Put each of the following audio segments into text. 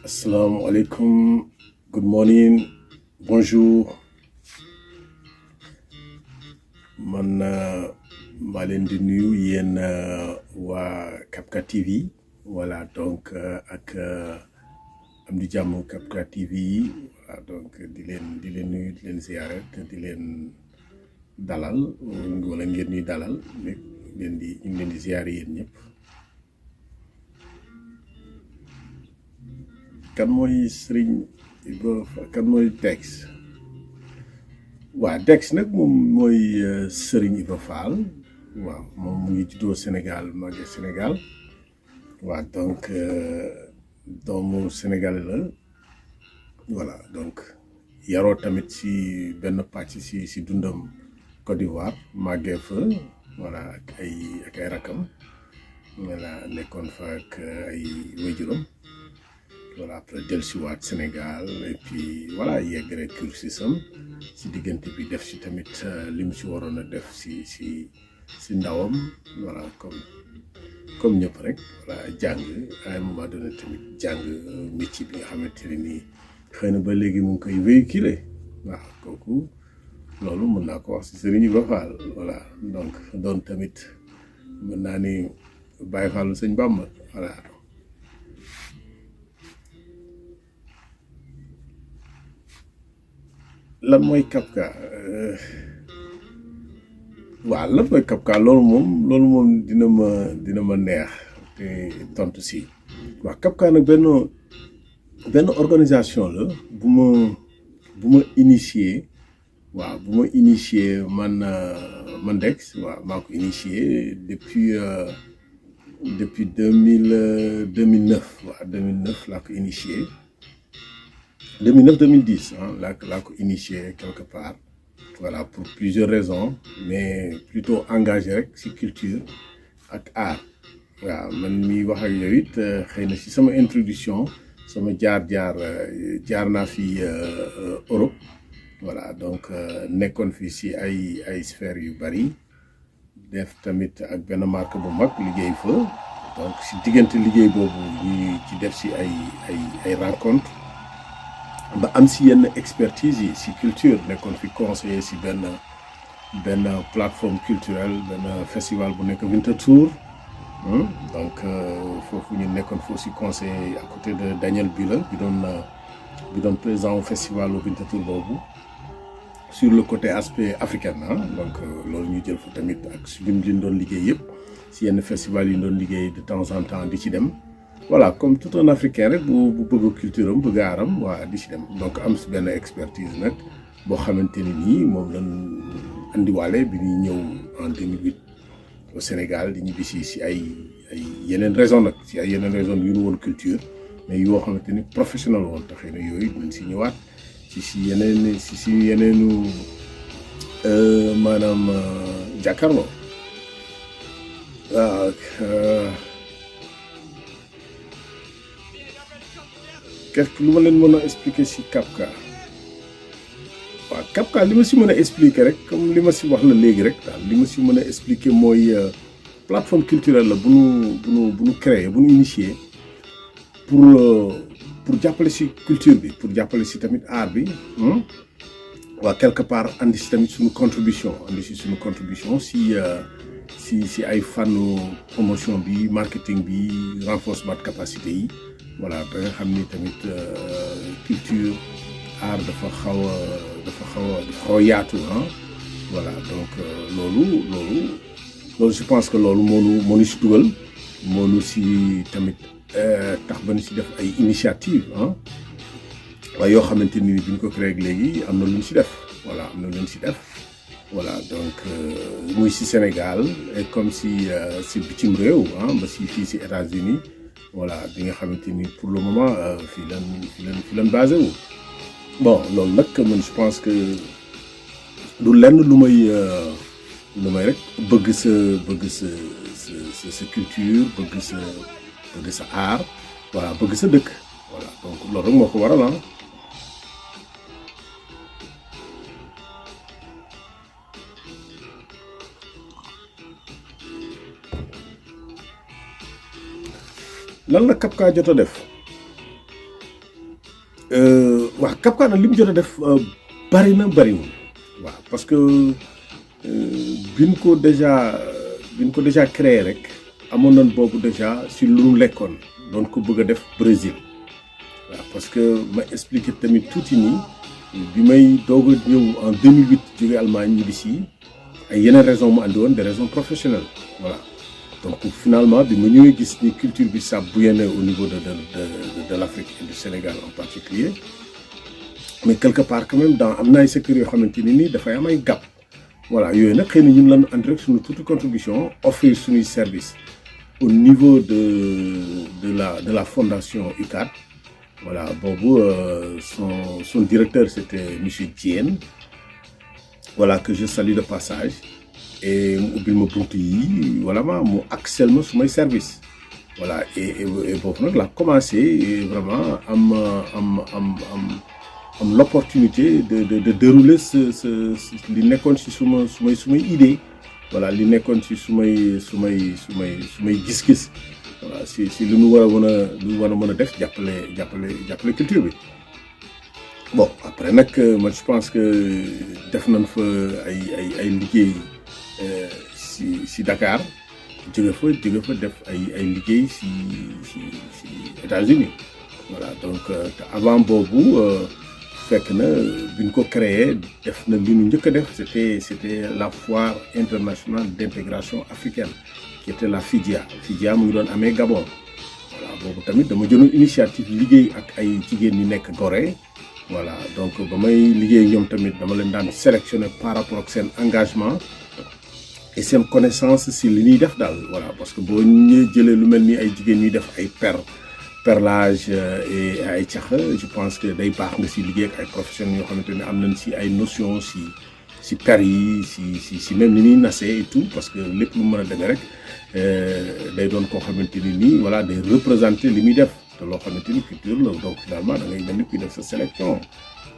Assalamu alaikum. Good morning. Bonjour. Man maa leen di nuyu yéen waa Kapka TV. Voilà donc ak am di jàmm Kapka TV yi voilà donc di leen nuyu di leen ziyaare te di leen dalal wala ngeen ñuy dalal ñu ngi leen di ziyaare yéen ñëpp. kan mooy Serigne Ibra kan mooy Dex waaw Dex nag moom mooy Serigne Ibra Fall waaw moom mu ngi juddoo Sénégal màggee Sénégal waaw donc doomu Sénégalais la voilà donc yaroo tamit si benn pàcc si dundam Côte d'Ivoire màggee fa voilà ak ay rakam voilà nekkoon fa ak ay waajuram voilà après dellusiwaat Sénégal et puis voilà yegg rek cursusam si diggante bi def si tamit li mu si waroon a def si ndawam voilà comme ñëpp rek voilà jàng à un moment donné tamit jàng métier bi nga xamante ne nii xëy na ba léegi mu ngi koy véhiculer waaw kooku loolu mën naa ko wax si Serigne Ibra Fall voilà donc doon tamit mën naa ni Baye Fallu Sëñ Bamba voilà. lan mooy Kapka waaw lan mooy Kapka loolu moom dina ma neex te tontu si waaw Kapka nag benn organisation la bu ma initié waaw bu ma initié man Dex waaw maa ko initié depuis 2009 waaw 2009 laa ko initié 2009-2010 laa ko initié quelque part voilà pour plusieurs raisons mais plutôt engagé rek ci culture ak art waaw man mi wax ak yow it xëy na ci sama introduction sama jaar naa fi Europe voilà donc nekkoon fi ci ay sphères yu bari def tamit ak benn marque bu mag liggéey fa donc ci diggante liggéey boobu ñu ci def ci ay rencontres ba am si yenn expertise yi si culture nekkoon fi conseiller si benn plateforme culturelle benn festival bu nekk Winter Tour donc foofu ñu nekkoon foofu si conseiller à côté de Daniel Bila bi doon président au festival au Winter Tour boobu sur le côté aspect africain donc loolu ñu jël fa tamit ak si lim doon liggéey yëpp si yenn festival yi ñu doon liggéey de temps en temps di ci dem. voilà comme tout un africain rek bu bëgg culture am bëgg aaram waa di ci dem donc am si benn expertise nag boo xamante ne nii moom lañ andiwaale bi ñuy ñëw en 2008 au Sénégal di ñibbi si ay yeneen raison nag si ay yeneen raison yu ñu woon culture mais yoo xamante ni professionnel woon te xëy na yooyu dinañ si ñëwaat si yeneenu maanaam jàkkaarloo waaw. qu'est-ce que lu ma leen mën a expliquer ci Kapka waaw Kapka li ma si mën a expliquer rek comme li ma si wax la léegi rek daal li ma si mën a expliquer mooy plateforme culturelle la bu nu créer bu nu initier pour jàppale si culture bi pour jàppale si tamit art bi waaw quelque part andi si tamit suñu contribution si ay fànnu promotion bi marketing bi renforcement de capacité yi. voilà ba nga xam ni tamit culture art dafa xaw a yaatu voilà donc loolu je pense que loolu moo ñu si dugal moo ñu si tamit tax ba ñu si def ay initiative waaye yoo xamante ni bi ñu ko créé léegi am na lu ñu si def voilà donc muy si Sénégal et comme si bitim réew ba si fii si États-Unis voilà bi nga xamante ni pour le moment fii lan basé wu bon loolu nag man je pense que du lenn lu may rek bëgg sa culture bëgg sa art voilà bëgg sa dëkk voilà donc loolu rek moo ko waral lan la Kapka jot a def Cap-Vert nag li mu jot a def bari na bariwul waaw parce que biñ ko déjà créé rek amoon nañ boobu déjà si lu mu lekkoon doon ko bëgg a def Brésil waaw parce que ma expliqué tamit tuuti nii bi may doog a ñëw en 2008 jóge Allemagne ñibbi si ay yeneen raison mu andi woon des raisons professionnelles voilà donc finalement bi ma ñëwee gis ni culture bi ça bouillonnait au niveau de l'Afrique et du Sénégal en particulier mais quelque part quand même dans am na ay secteurs yoo xamante ni nii dafay am ay gap voilà yooyu nag xëy na ñun lan andi rek suñu toute contribution offrir suñuy service au niveau de la fondation UCAD voilà boobu son directeur c'était monsieur Diène voilà que je salue de passage et mu ubbil ma buntu yi voilà mu accès ma sumay service voilà et boobu nag la commencé vraiment am l'opportunité de dérouler li nekkoon ci sumay idée voilà li nekkoon ci sumay gis-gis voilà si lu ñu war a mën a def jàppale culture bi bon après nag man je pense que def nañ fa ay liggéey si Dakar jóge fa def ay liggéey si États-Unis voilà donc avant boobu fekk na bi ñu ko créé def na li ñu njëkk a def c'était la foire internationale d'intégration africaine qui était la FIDIA mu ngi doon amee Gabon voilà boobu tamit dama jëloon initiative liggéey ak ay jigéen ñi nekk Gorée voilà donc ba may liggéey ñoom tamit dama leen daan sélectionner par rapport ak seen engagement et seen connaissance si li ñuy def daal voilà parce que boo ñëwee jëlee lu mel ni ay jigéen ñuy def ay perlage et ay cax je pense que day baax nga si liggéey ak ay professionnels yoo xamante ne am nañ si ay notions si per yi si même ni ñuy nasee et tout parce que lépp lu mën a demee rek day doon koo xamante ni nii voilà day représenter li muy def te loo xamante ni culture la donc finalement da ngay mel ni kuy def sa sélection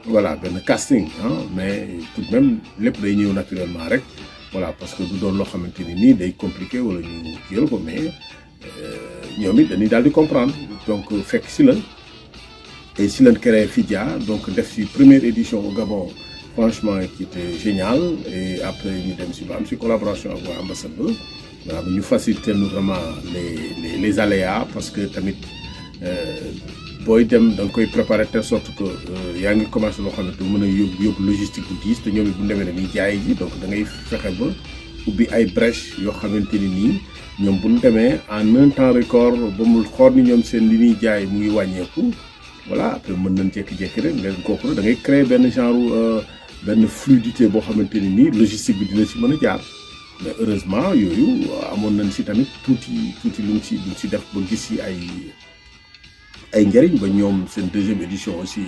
voilà benn casting mais tout de même lépp day ñëw naturellement rek voilà parce que du doon loo xamante ni nii day compliqué wala ñu kiyal ko mais ñoom it dañuy daal di comprendre donc fekk si la et si lañ créé FIDIA donc def si première édition au Gabon franchement qui était génial et après ñu dem si ba am si collaboration ak waa ambassade ba voilà ñu faciliter nous vraiment les aléas parce que tamit booy dem da nga koy préparer telle sorte que yaa ngi commencé loo xam ne du mën a yóbbu logistique bu diis te ñoom it bu ñu demee dañuy jaay ji donc da ngay fexe ba ubbi ay brèche yoo xamante ni nii ñoom bu ñu demee en un temps record ba mu xool ni ñoom seen li ñuy jaay mu ngi wàññeeku voilà après mën nañ jékki-jékki rek nga kooku da ngay créer benn genre benn fluidité boo xamante ni nii logistique bi dina si mën a jaar mais heureusement yooyu amoon nañ si tamit tuuti luñ si def ba gis si ay njëriñ ba ñoom seen deuxième édition aussi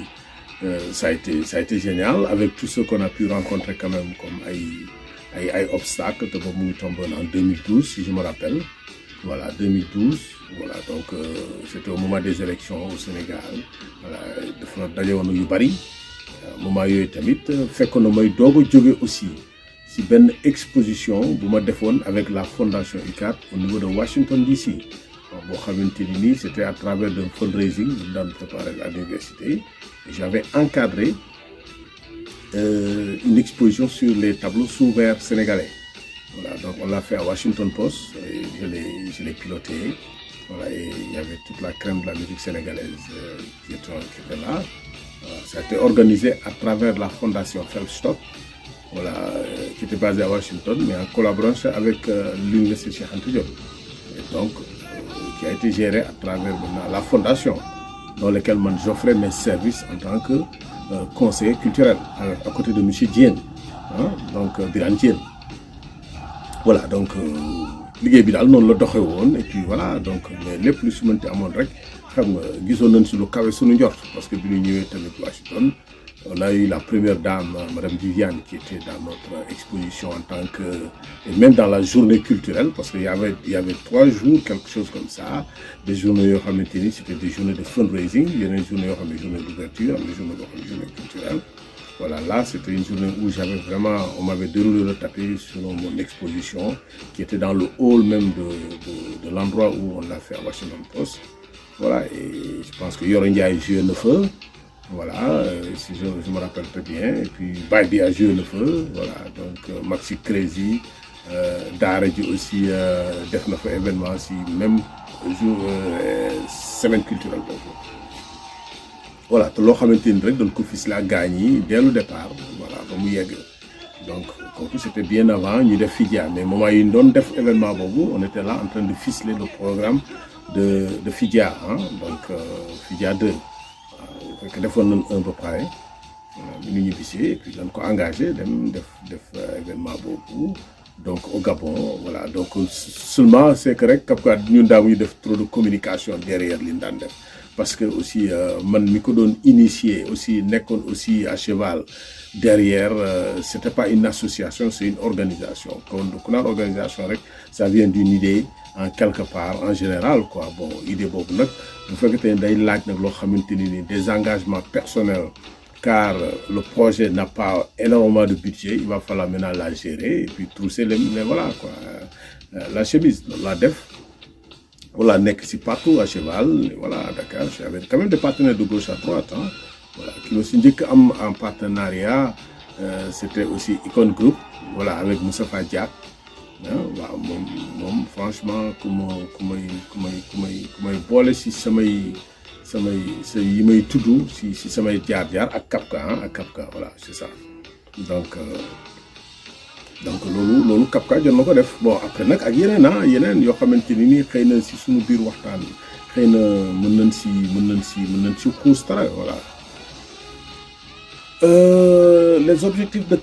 ça a été génial avec tout ce qu'on a pu rencontrer quand même comme ay obstacles te boobu mu ngi tombé en 2012 si je me rappelle voilà 2012 voilà donc c'était au moment des élections au Sénégal voilà dafa daje woon yu bari moment yooyu tamit fekkoon na may doog a jóge aussi si benn exposition bu ma defoon avec la fondation UCAD au niveau de Washington DC boo xamante ni nii c'était à travers un fundraising bu daan préparé à l'université j'avais encadré une exposition sur les tableaux sous verre sénégalais voilà donc on l'a fait à Washington Post et je l'ai piloté voilà et il y avait toute la crème de la musique sénégalaise qui était là voilà, ça a été organisé à travers la fondation Phelps-Stock voilà qui était basée à Washington mais en collaboration avec l'université Cheikh Anta Diop et donc qui a été géré à travers la fondation dans laquelle moi j'offrais mes services en tant que conseiller culturel à côté de monsieur Diène donc Birane Diène voilà donc liggéey bi daal noonu la doxee woon et puis voilà donc mais lépp lu su mënti amoon rek xam nga gisoon nañ si lu kawe suñu njort parce que bi ñu ñëwee tamit Washington on a eu la première dame madame Viviane qui était dans notre exposition en tant que et même dans la journée culturelle parce qu'il y avait 3 jours quelque chose comme ça des journées yoo xamante ni c'était des journées de fundraising yeneen journées yoo xam ne journée d'ouverture am na journée boo xam ne journée culturelle voilà là c'était une journée où j'avais vraiment on m'avait déroulé le tapis sur mon exposition qui était dans le hall même de l'endroit où on l'a fait à Washington Post voilà et je pense que Yoro Ndiaye joué na fa voilà, si je me rappelle très bien. Et puis Baye a joué le feu, voilà, donc Maxi Crazy, Daara ji aussi def na fa événement si même jour semaine culturelle boobu. Voilà te loo xamante ni rek dañ ko fis la gaañ yi dès le départ, voilà ba mu yegg. Donc kooku c'était bien avant ñu def Fidia, mais moment yi ñu doon def événement boobu on était là en train de ficeler le programme de Fidia, hein, donc Fidia 2. Fekk defoon nañ un ba pare bi ñu ñibbisee et puis dañ ko engagé dem def événement boobu donc au Gabon, voilà. Donc seulement c'est que rek Cap Vert ñun daaw ñu def trop de communication derrière li ñu daan def parce que aussi man mi ko doon initier aussi nekkoon aussi à cheval derrière, c'était pas une association, c'est une organisation. Kon ku naan organisation rek ça vient d'une idée en quelque part en général quoi. Bon idée boobu nag bu fekkee day laaj nag loo xamante ni des engagements personnels, car le projet n'a pas énormément de budget, il va falloir maintenant la gérer et puis trousser les voilà quoi, la chemise la def. Voilà, nekk si partout à cheval, voilà à Dakar, j'avais quand même des partenaires de gauche à droite, hein. Voilà, qui aussi njëkk am en partenariat, c'était aussi Icon Group, voilà, avec Moustapha Diak. Waaw moom franchement ku may boole si samay yi may tudd si samay jaar ak Kapka, ak Kapka, voilà c'est ça. Donc loolu Kapka jot na ko def. Bon après nag ak yeneen yoo xamante ni nii xëy na si suñu biir waxtaan xëy na mën nañ si xuus dara, voilà. Les objectifs de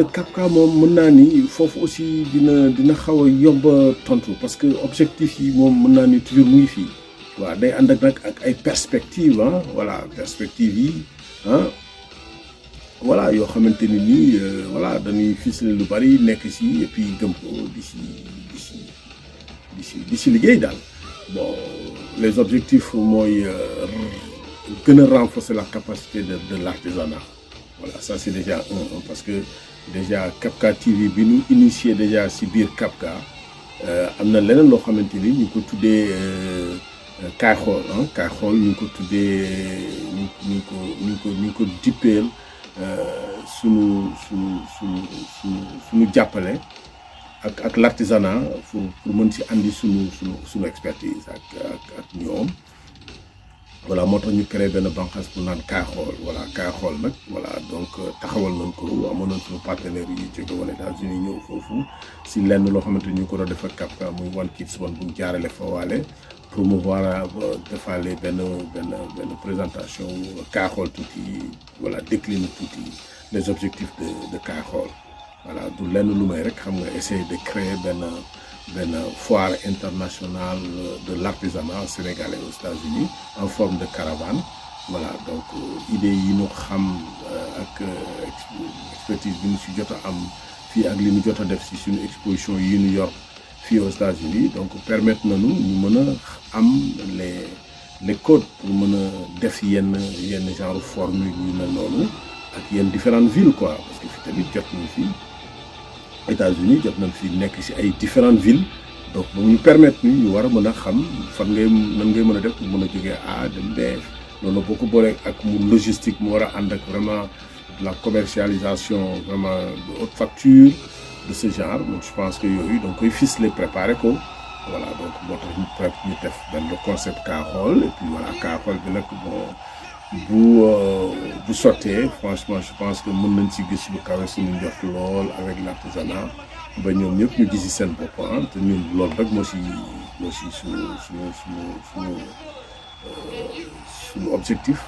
Kapka moom mën naa ni foofu aussi dina xaw a yomb tontu parce que objectif yi moom mën naa ni toujours mu ngi fii. waaw day ànd ak nag ak ay perspectives, ah voilà perspectives yi ah voilà yoo xamante ni nii voilà dañuy ficeler lu bari nekk si et puis gëm ko di si liggéey daal. Bon les objectifs mooy gën a renforcer la capacité de l'artisanat. Voilà, ça c'est déjà un parce que déjà Kapka TV bi ñu initié déjà si biir Kapka am na leneen loo xamante ni ñu ko tuddee kaay xool, ah kaay xool ñu ko tuddee ñu ko dippeel suñu jàppale ak l'artisanat pour mën si andi suñu expertise ak ñoom. Voilà moo tax ñu créé benn bànqaas pour naan kaay xool, voilà kaay xool nag voilà donc taxawal nañ ko amoon nañ suñu partenaires yi jóge woon États-Unis ñëw foofu si lenn loo xamante ni ñu ko doon def ak Kapka muy One Kids One bu ñu jaarale fa waale promouvoir defaale benn présentation kaay xool tuuti, voilà décliner tuuti les objectifs de kaay xool. Voilà du lenn lu may rek xam nga essayer de créer benn foire internationale de l'artisanat sénégalais aux États-Unis en forme de caravane. Voilà donc idée yi ñu xam ak expertise bi ñu si jot a am fii ak li ñu jot a def si suñu exposition yi ñu yor fii aux États-Unis donc permettre nañu ñu mën a am les codes pour mën a def yenn genre formule yu mel noonu ak yenn différentes villes quoi parce que fi tamit jot nañu fii États-Unis jot nañ fi nekk ci ay différentes villes donc ba ñu permettre ñu war a mën a xam nan ngay mën a def pour mën a jógee A dem B. loolu boo ko boolee ak mu logistique mu war a ànd ak vraiment la commercialisation vraiment de haute facture de ce genre donc je pense que yooyu donc koy ficeler préparer ko. Voilà donc moo tax ñu def benn concept kaa xool et puis voilà kaa xool bi nag bon bu sottee franchement je pense que mën nañ ci gis lu kawe suñu njort lool avec l'artisanat ba ñoom ñëpp ñu gisi seen bopp te ñun loolu rek moo si suñu objectif